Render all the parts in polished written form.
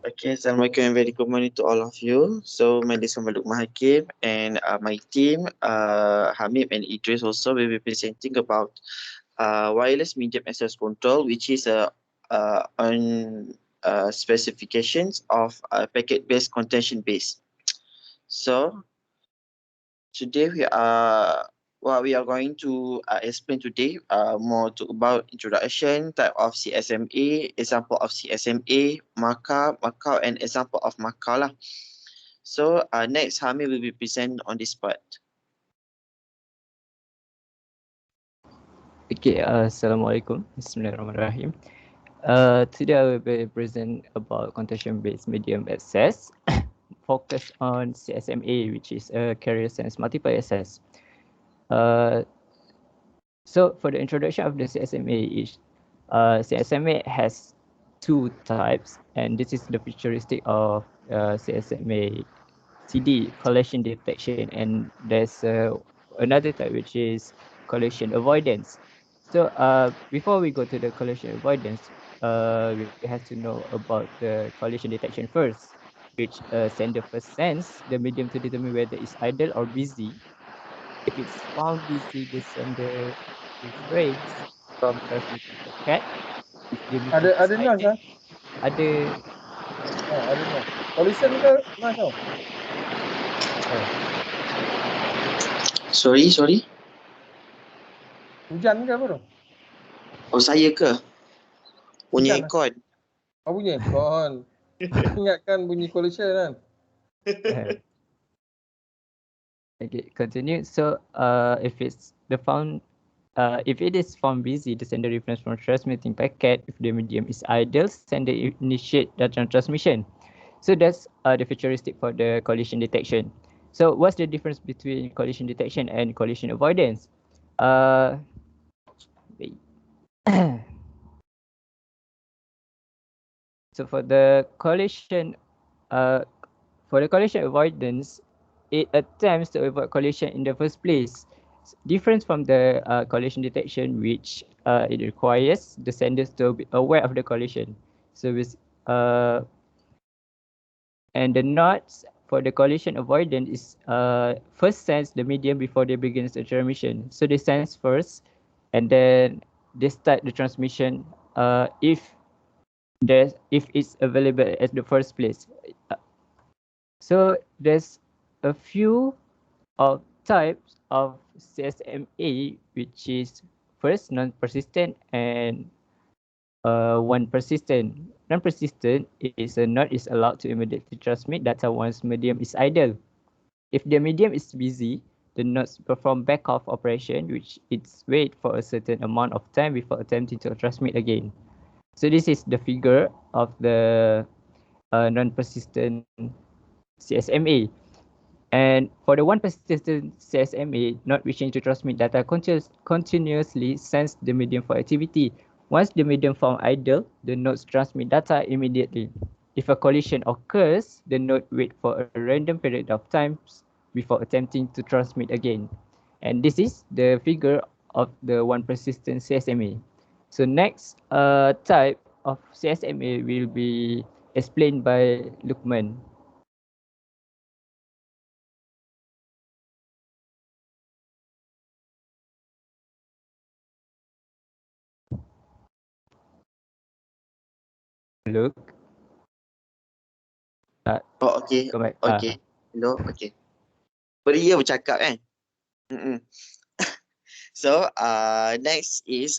Okay, Assalamualaikum and very good morning to all of you. So my name is Muhammad Hakim and my team, Hamid and Idris also will be presenting about wireless medium access control, which is on specifications of packet-based contention-based. So today what we are going to explain today about introduction, type of CSMA, example of CSMA, markup, and example of markup lah. So next, Hamid will be present on this part. Okay, Assalamualaikum. Bismillahirrahmanirrahim. Today I will be present about contention-based medium access, focus on CSMA, which is a carrier sense multiple access. So for the introduction of the CSMA, CSMA has two types, and this is the futuristic of CSMA CD, collision detection, and there's another type which is collision avoidance. So before we go to the collision avoidance, we have to know about the collision detection first, which sender first sense the medium to determine whether it's idle or busy. If it's found busy, the sender refrains from transmitting packet. If the medium is Ada noise idle, lah. ada Ada noise. Collision ke noise tau? Sorry. Hujan ke apa tu? Oh, saya ke? Punya Hujan lah. aircon. Oh bunyi aircon. Ingatkan bunyi collision kan? Okay, continue. So if it's the found if it is found busy, the sender refrains from transmitting packet. If the medium is idle, sender initiate data transmission. So that's the futuristic for the collision detection. So what's the difference between collision detection and collision avoidance? Wait. So for the collision avoidance, it attempts to avoid collision in the first place. Different from the collision detection, which it requires the senders to be aware of the collision. So with and the nodes for the collision avoidance is first sense the medium before they begin the transmission. So they sense first, and then they start the transmission if it's available at the first place. So there's a few of types of CSMA, which is first non-persistent and one persistent. Non-persistent is a node is allowed to immediately transmit data once medium is idle. If the medium is busy, the nodes perform back-off operation, which it's wait for a certain amount of time before attempting to transmit again. So this is the figure of the non-persistent CSMA. And for the one persistent CSMA, not wishing to transmit data continuously sense the medium for activity. Once the medium found idle, the nodes transmit data immediately. If a collision occurs, the node wait for a random period of time before attempting to transmit again. And this is the figure of the one persistent CSMA. So next type of CSMA will be explained by Lukman. Look. Oh, okay. Okay. Hello, okay. Beri dia bercakap kan? So next is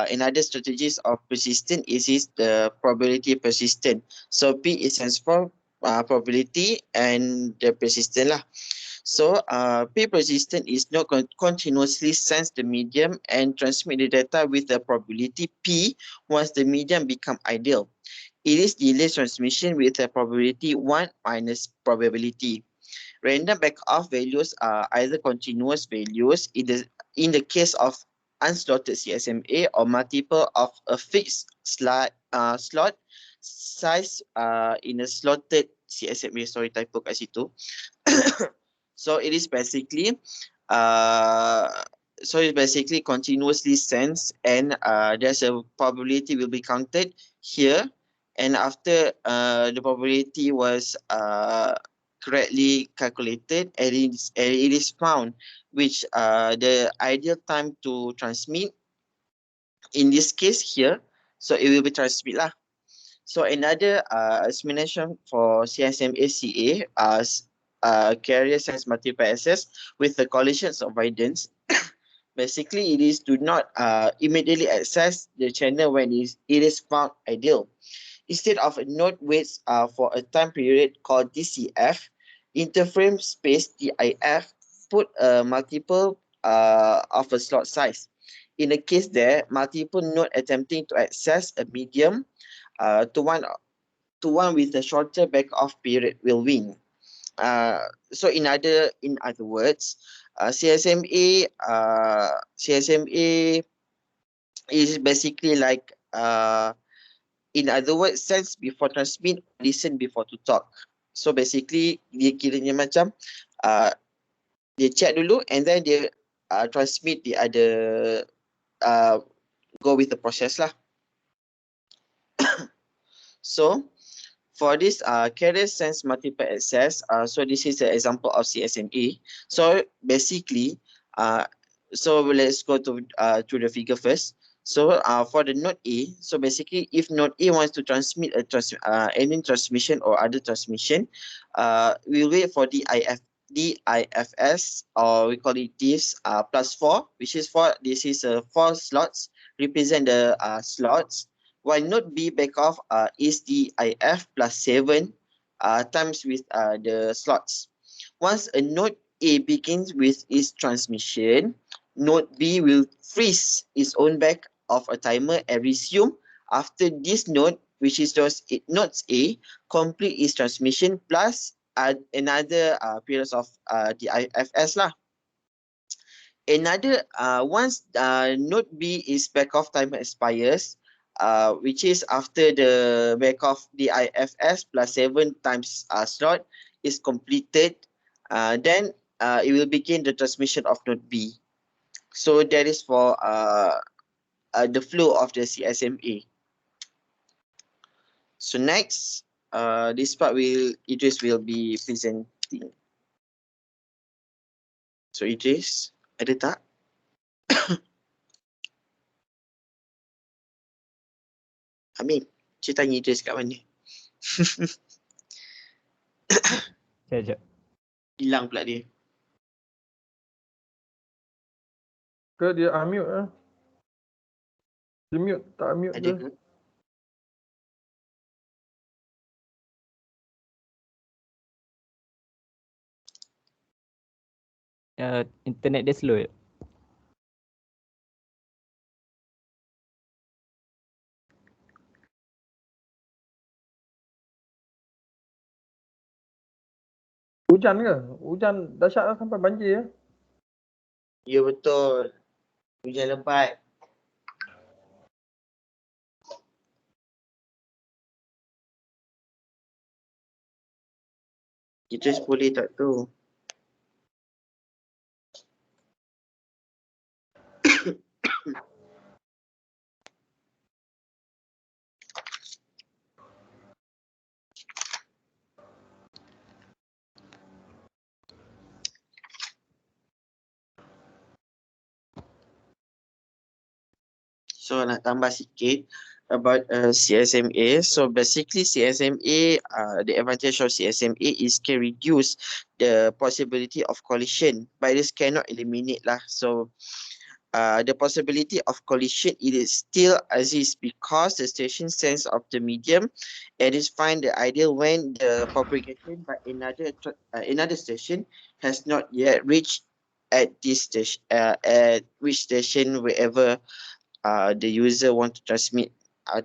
another strategies of persistent is the probability persistent. So P is stands for probability and the persistent lah. So P persistent is not continuously sense the medium and transmit the data with the probability P once the medium become idle. It is delay transmission with a probability 1 minus probability. Random back-off values are either continuous values in the case of unslotted CSMA or multiple of a fixed slot size in a slotted CSMA. Sorry, typo kat situ. So it is basically continuously sensed, and there's a probability will be counted here, And after the probability was correctly calculated, and it is found which the ideal time to transmit in this case here, so it will be transmit lah. So another explanation for CSMA-CA as carrier sense multiple access with the collisions avoidance. Basically, it is do not immediately access the channel when it is found ideal. Instead of a node waits for a time period called DCF, interframe space DIF put a multiple of a slot size. In a case there, multiple node attempting to access a medium to one with a shorter back off period will win. So in other words, CSMA is basically like in other words, sense before transmit, listen before to talk. So basically dia kiranya macam dia check dulu and then dia transmit the other go with the process lah. So for this carrier sense multiple access, so this is an example of CSMA. So basically, so let's go to the figure first. So for the node A, so basically if node A wants to transmit any transmission or other transmission, we'll wait for DIFS, or we call it divs +4, which is this is 4 slots represent the slots. While node B back off is DIF +7 times with the slots. Once a node A begins with its transmission, node B will freeze its own back of a timer and resume after this node, which is nodes A, complete its transmission plus another periods of DIFS lah. Another once node B is back off timer expires, which is after the back off DIFS +7 times slot is completed, then it will begin the transmission of node B. So that is for the flow of the CSMA. So next, this part Idris will be presenting. So Idris, ada tak? Amin, cik tanya Idris kat mana? Sekejap. Hilang pula dia. Ke dia unmute lah. Dia mute, tak unmute Ada ke? ke? Internet dia slow. Hujan ke? Hujan dahsyat lah sampai banjir ya. Ya betul. Hujan lebat. Idris boleh tak tu? So nak tambah sikit about CSMA. So basically CSMA, the advantage of CSMA is can reduce the possibility of collision, but this cannot eliminate lah. So the possibility of collision it is still exists because the station sense of the medium and is find the ideal when the propagation by another station has not yet reached at this station at which station wherever the user want to transmit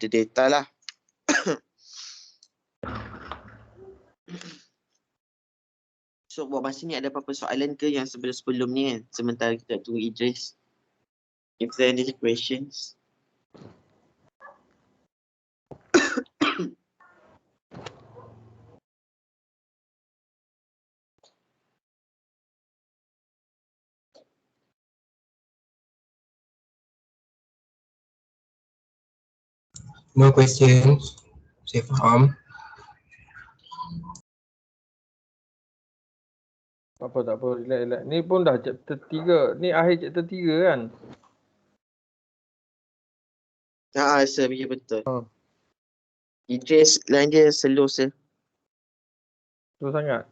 the data lah. So buat masa ni ada apa-apa soalan ke yang sebelum ni kan? Sementara kita tunggu Idris. If there any questions. No questions. Saya faham. Tak apa, relax. Ni pun dah chapter 3. Ni akhir chapter 3 kan? Sir, ya betul. Idris line dia slow, sir. Tu sangat.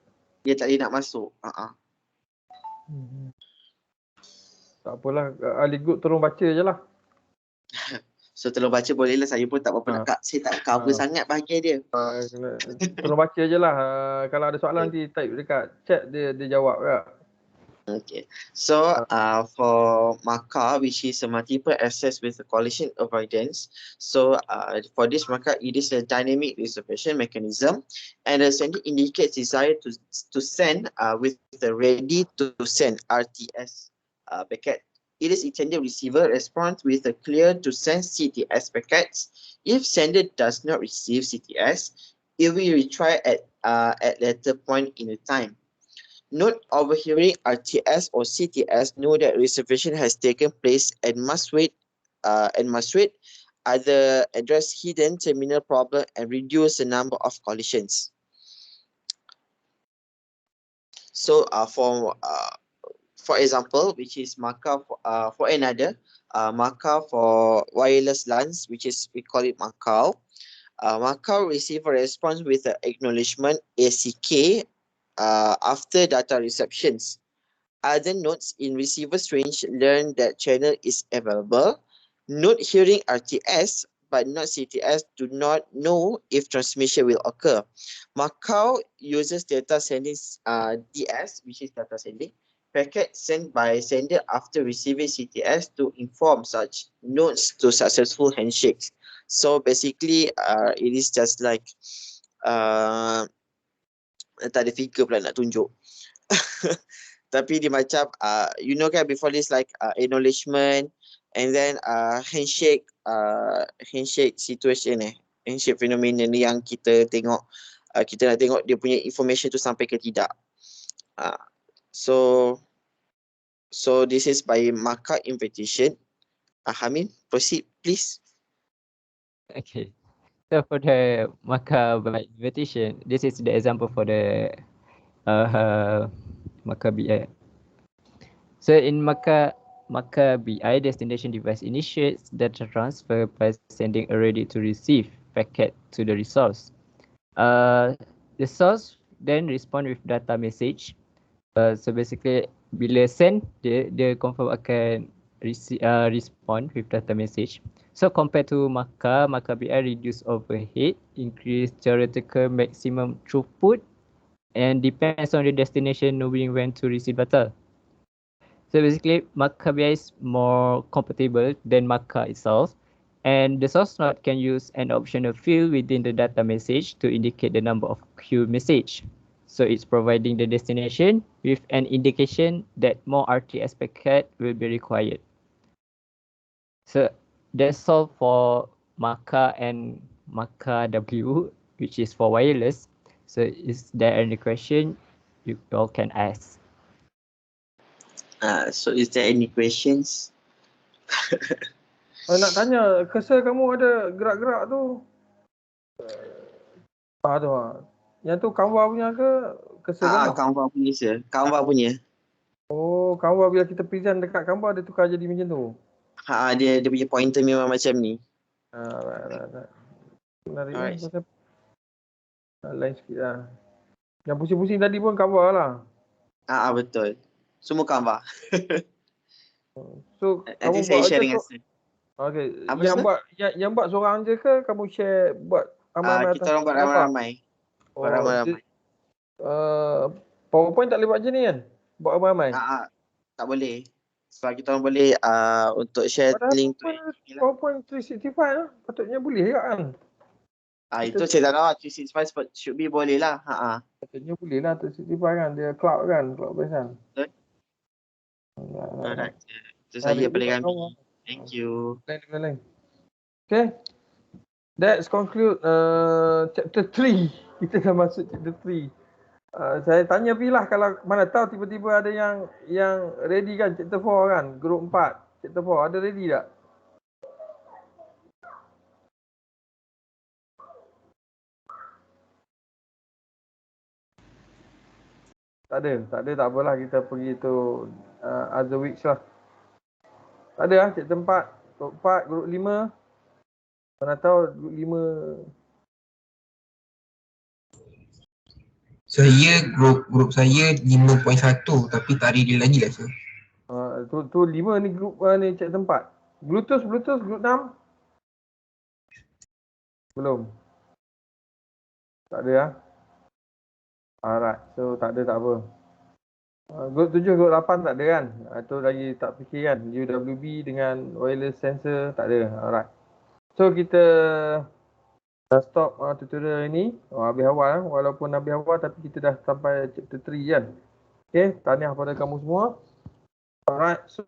Dia tak boleh nak masuk. Tak apalah, ahli group tolong baca je lah. So tolong baca boleh lah. Saya pun tak berapa nak saya tak cover sangat bahagian dia. Tolong baca je lah. Kalau ada soalan nanti type dekat chat, dia jawab tak? Okay. So for marker, which is a multiple access with a collision avoidance. So for this marker, it is a dynamic reservation mechanism, and the sender indicates desire to send with the ready to send RTS packet. It is intended receiver responds with a clear to send CTS packets. If sender does not receive CTS, it will retry at later point in the time. Note overhearing RTS or CTS know that reservation has taken place and must wait either address hidden terminal problem and reduce the number of collisions. So for example, which is marker for another marker for wireless LANs, which is we call it marker. Marker receive a response with the acknowledgement ACK after data receptions. Other nodes in receiver's range learn that channel is available. Node hearing RTS but not CTS do not know if transmission will occur. Macau uses data sending DS, which is data sending, packet sent by sender after receiving CTS to inform such nodes to successful handshakes. So basically, it is just like tak ada figure pula nak tunjuk. Tapi dia macam you know kan, before this like acknowledgement and then handshake situation handshake fenomena ni yang kita tengok, kita nak tengok dia punya information tu sampai ke tidak. So this is by markup invitation. Hamim, proceed please. Okay. So for the marker by invitation, this is the example for the marker BI. So in marker BI, destination device initiates data transfer by sending a ready to receive packet to the resource. The source then respond with data message. So basically bila send dia confirm akan respond with data message. So compared to marker BI reduce overhead, increase theoretical maximum throughput, and depends on the destination knowing when to receive data. So basically, marker BI is more compatible than marker itself, and the source node can use an optional field within the data message to indicate the number of queue message. So it's providing the destination with an indication that more RTS packet will be required. So that's all for marker and marker W, which is for wireless. So is there any question you all can ask? So is there any questions? Nak tanya, cursor kamu ada gerak-gerak tu? Tu yang tu Canva punya ke cursor kamu? Canva punya sir. Canva punya. Oh, Canva bila kita present dekat Canva dia tukar jadi macam tu. Dia punya pointer memang macam ni. Right. Menarik Alright. Lain sikit lah. Yang pusing-pusing tadi pun Canva lah. Betul. Semua Canva. So Nanti kamu saya buat share je dengan so, okay. Apa Yang buat seorang je ke kamu share buat ramai-ramai kita orang buat ramai-ramai. PowerPoint tak boleh buat macam ni kan? Buat ramai-ramai. Tak boleh. Sebab kita orang boleh untuk share link tu. PowerPoint 365 lah. Patutnya boleh juga kan? Itu saya tak tahu. 365 should be boleh lah. Patutnya boleh lah 365 kan. Dia cloud kan. Cloud based kan. Betul. Alright. Itu saja pada kami. Thank you. Lain. Okay. That's conclude chapter 3. Kita dah masuk chapter 3. Saya tanya Pi lah, kalau mana tahu tiba-tiba ada yang ready kan chapter 4 kan. Group 4 chapter 4 ada ready tak? Tak ada, tak apalah, kita pergi tu other weeks lah. Tak ada lah, chapter 4. Group 4, group 5. Mana tahu group 5. Saya grup saya 5.1 tapi tak ready lagi lah sir. Tu 5 ni group ni chapter 4. Bluetooth group 6. Belum. Tak ada lah. Alright, so tak ada, tak apa. Group 7, group 8 tak ada kan? Tu lagi tak fikir kan? UWB dengan wireless sensor tak ada. Alright. So kita dah stop tutorial ini. Habis awal walaupun habis awal tapi kita dah sampai chapter 3 kan? Okay, tahniah pada kamu semua. Alright, so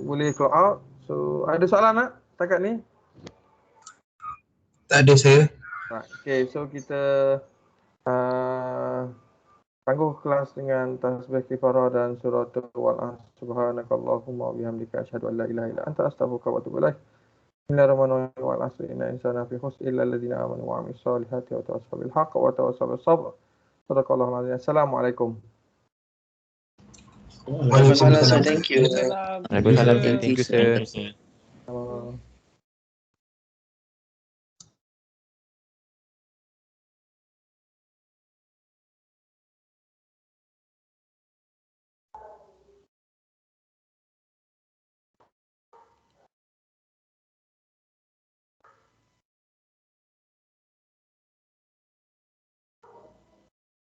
boleh clock out. So ada soalan tak setakat ni? Tak ada sir. Right. Okay, so kita tangguh kelas dengan tasbih kifarah dan suratul wal subhanakallahumma wa bihamdika asyhadu an la ilaha illa anta astaghfiruka wa atubu ilaik. Bismillahirrahmanirrahim. Wal 'asri innal insana fi khusr illa alladziina aamanu wa 'amilus solihati wa tawassaw bil haqqi wa tawassaw bis sabr. Sadaqallahul 'azim. Assalamualaikum. Waalaikumsalam, sir. Thank you. Waalaikumsalam. Thank you, sir. Sama.